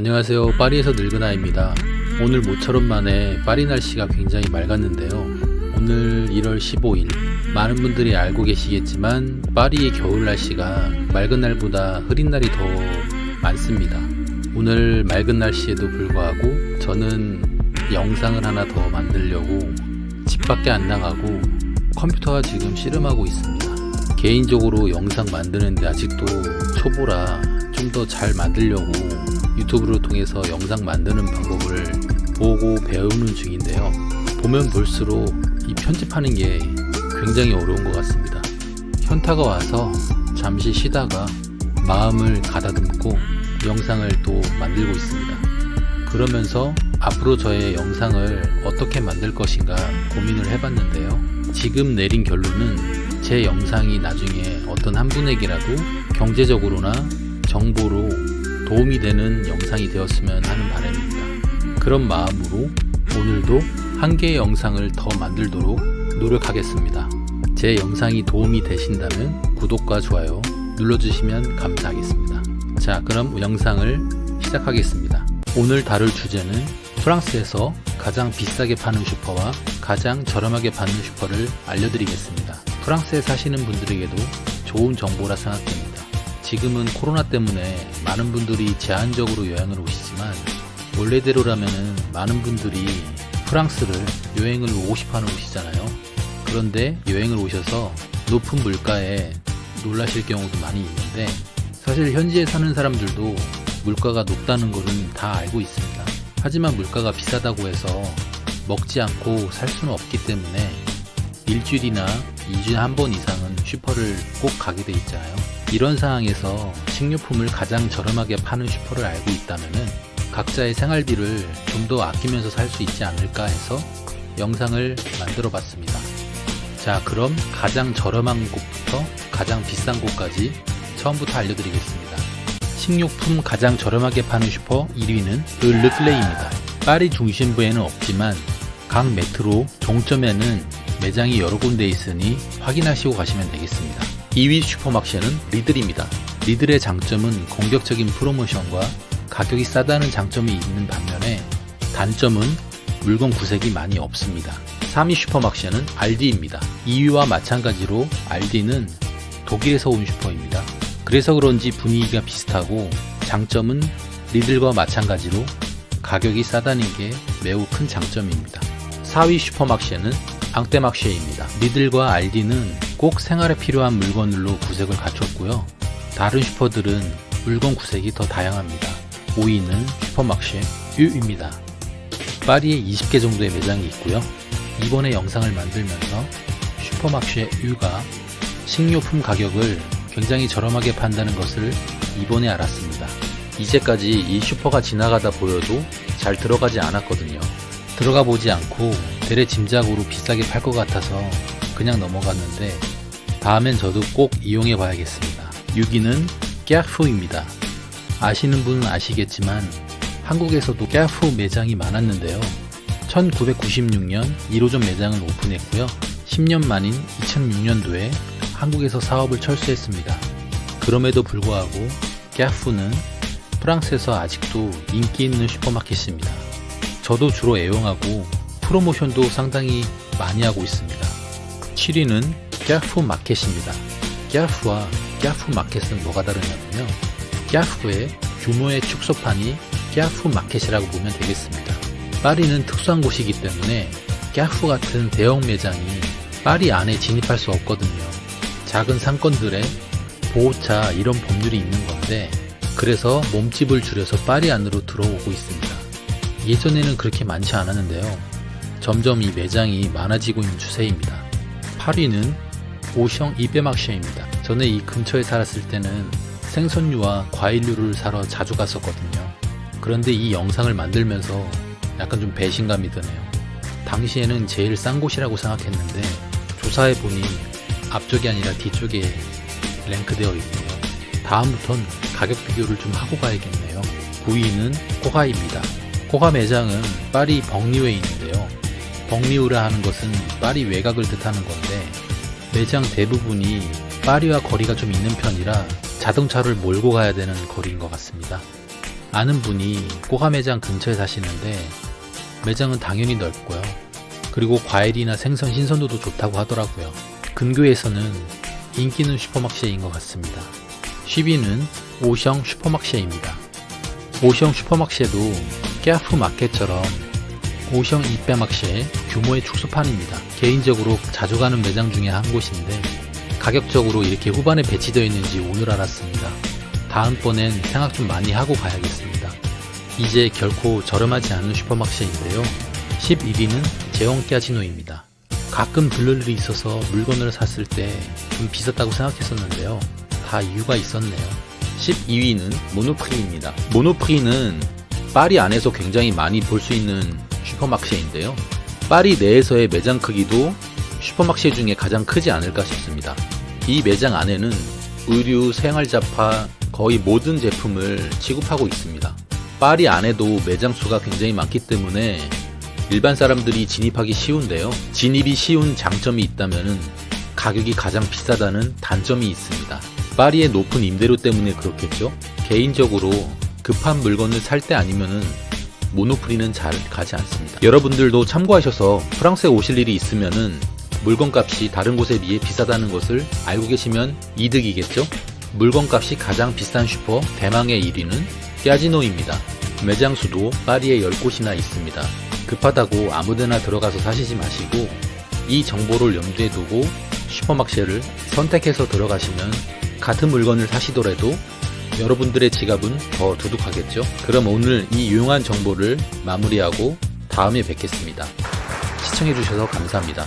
안녕하세요. 파리에서 늙은아입니다. 오늘 모처럼 만에 파리 날씨가 굉장히 맑았는데요. 오늘 1월 15일 많은 분들이 알고 계시겠지만 파리의 겨울 날씨가 맑은 날보다 흐린 날이 더 많습니다. 오늘 맑은 날씨에도 불구하고 저는 영상을 하나 더 만들려고 집 밖에 안 나가고 컴퓨터가 지금 씨름하고 있습니다. 개인적으로 영상 만드는데 아직도 초보라 좀 더 잘 만들려고 유튜브를 통해서 영상 만드는 방법을 보고 배우는 중인데요. 보면 볼수록 이 편집하는 게 굉장히 어려운 것 같습니다. 현타가 와서 잠시 쉬다가 마음을 가다듬고 영상을 또 만들고 있습니다. 그러면서 앞으로 저의 영상을 어떻게 만들 것인가 고민을 해봤는데요. 지금 내린 결론은 제 영상이 나중에 어떤 한 분에게라도 경제적으로나 정보로 도움이 되는 영상이 되었으면 하는 바람입니다. 그런 마음으로 오늘도 한 개의 영상을 더 만들도록 노력하겠습니다. 제 영상이 도움이 되신다면 구독과 좋아요 눌러주시면 감사하겠습니다. 자, 그럼 영상을 시작하겠습니다. 오늘 다룰 주제는 프랑스에서 가장 비싸게 파는 슈퍼와 가장 저렴하게 파는 슈퍼를 알려드리겠습니다. 프랑스에 사시는 분들에게도 좋은 정보라 생각됩니다. 지금은 코로나 때문에 많은 분들이 제한적으로 여행을 오시지만 원래대로라면 많은 분들이 프랑스를 여행을 오고 싶어하는 곳이잖아요. 그런데 여행을 오셔서 높은 물가에 놀라실 경우도 많이 있는데 사실 현지에 사는 사람들도 물가가 높다는 것은 다 알고 있습니다. 하지만 물가가 비싸다고 해서 먹지 않고 살 수는 없기 때문에 일주일이나 2주에 한 번 이상은 슈퍼를 꼭 가게 돼 있잖아요. 이런 상황에서 식료품을 가장 저렴하게 파는 슈퍼를 알고 있다면 각자의 생활비를 좀 더 아끼면서 살 수 있지 않을까 해서 영상을 만들어 봤습니다. 자, 그럼 가장 저렴한 곳부터 가장 비싼 곳까지 처음부터 알려드리겠습니다. 식료품 가장 저렴하게 파는 슈퍼 1위는 르클레입니다. 파리 중심부에는 없지만 각 메트로 종점에는 매장이 여러 군데 있으니 확인하시고 가시면 되겠습니다. 2위 슈퍼마켓은 리들입니다. 리들의 장점은 공격적인 프로모션과 가격이 싸다는 장점이 있는 반면에 단점은 물건 구색이 많이 없습니다. 3위 슈퍼마켓은 알디입니다. 2위와 마찬가지로 알디는 독일에서 온 슈퍼입니다. 그래서 그런지 분위기가 비슷하고 장점은 리들과 마찬가지로 가격이 싸다는 게 매우 큰 장점입니다. 4위 슈퍼마켓은 앙떼마쉐입니다. 리들과 알디는 꼭 생활에 필요한 물건들로 구색을 갖췄고요. 다른 슈퍼들은 물건 구색이 더 다양합니다. 5위는 슈퍼마켓 U입니다. 파리에 20개 정도의 매장이 있고요. 이번에 영상을 만들면서 슈퍼마켓 U가 식료품 가격을 굉장히 저렴하게 판다는 것을 이번에 알았습니다. 이제까지 이 슈퍼가 지나가다 보여도 잘 들어가지 않았거든요. 들어가 보지 않고 대래 짐작으로 비싸게 팔 것 같아서 그냥 넘어갔는데 다음엔 저도 꼭 이용해 봐야겠습니다. 6위는 까푸입니다. 아시는 분은 아시겠지만 한국에서도 까푸 매장이 많았는데요. 1996년 1호점 매장을 오픈했고요. 10년 만인 2006년도에 한국에서 사업을 철수했습니다. 그럼에도 불구하고 까푸는 프랑스에서 아직도 인기 있는 슈퍼마켓입니다. 저도 주로 애용하고 프로모션도 상당히 많이 하고 있습니다. 7위는 까푸 마켓입니다. 까푸와 까푸 마켓은 뭐가 다르냐면요. 까푸의 규모의 축소판이 까푸 마켓이라고 보면 되겠습니다. 파리는 특수한 곳이기 때문에 까푸 같은 대형 매장이 파리 안에 진입할 수 없거든요. 작은 상권들의 보호차 이런 법률이 있는 건데 그래서 몸집을 줄여서 파리 안으로 들어오고 있습니다. 예전에는 그렇게 많지 않았는데요. 점점 이 매장이 많아지고 있는 추세입니다. 8위는 오셩 이베마쉐입니다. 저는 이 근처에 살았을 때는 생선류와 과일류를 사러 자주 갔었거든요. 그런데 이 영상을 만들면서 약간 좀 배신감이 드네요. 당시에는 제일 싼 곳이라고 생각했는데 조사해보니 앞쪽이 아니라 뒤쪽에 랭크되어 있고요. 다음부턴 가격 비교를 좀 하고 가야겠네요. 9위는 코하입니다. 코하 매장은 파리 벙리우에 있는데요. 벙리우라 하는 것은 파리 외곽을 뜻하는 건데 매장 대부분이 파리와 거리가 좀 있는 편이라 자동차를 몰고 가야 되는 거리인 것 같습니다. 아는 분이 꼬가 매장 근처에 사시는데 매장은 당연히 넓고요. 그리고 과일이나 생선 신선도도 좋다고 하더라고요. 근교에서는 인기는 슈퍼막시에인 것 같습니다. 10위는 오성 슈퍼막시에입니다. 오성 슈퍼막시에도 깨아프 마켓처럼 오성 이빼막시에 규모의 축소판입니다. 개인적으로 자주 가는 매장 중에 한 곳인데 가격적으로 이렇게 후반에 배치되어 있는지 오늘 알았습니다. 다음번엔 생각 좀 많이 하고 가야겠습니다. 이제 결코 저렴하지 않은 슈퍼막시인데요. 11위는 제왕까지노입니다. 가끔 들를 일이 있어서 물건을 샀을 때 좀 비쌌다고 생각했었는데요. 다 이유가 있었네요. 12위는 모노프리입니다. 모노프리는 파리 안에서 굉장히 많이 볼 수 있는 슈퍼막시인데요. 파리 내에서의 매장 크기도 슈퍼막시 중에 가장 크지 않을까 싶습니다. 이 매장 안에는 의류, 생활잡화, 거의 모든 제품을 취급하고 있습니다. 파리 안에도 매장 수가 굉장히 많기 때문에 일반 사람들이 진입하기 쉬운데요. 진입이 쉬운 장점이 있다면 가격이 가장 비싸다는 단점이 있습니다. 파리의 높은 임대료 때문에 그렇겠죠. 개인적으로 급한 물건을 살 때 아니면은 모노프리는 잘 가지 않습니다. 여러분들도 참고하셔서 프랑스에 오실 일이 있으면은 물건값이 다른 곳에 비해 비싸다는 것을 알고 계시면 이득이겠죠. 물건값이 가장 비싼 슈퍼 대망의 1위는 까지노입니다. 매장 수도 파리에 10곳이나 있습니다. 급하다고 아무데나 들어가서 사시지 마시고 이 정보를 염두에 두고 슈퍼막시를 선택해서 들어가시면 같은 물건을 사시더라도 여러분들의 지갑은 더 두둑하겠죠. 그럼 오늘 이 유용한 정보를 마무리하고 다음에 뵙겠습니다. 시청해주셔서 감사합니다.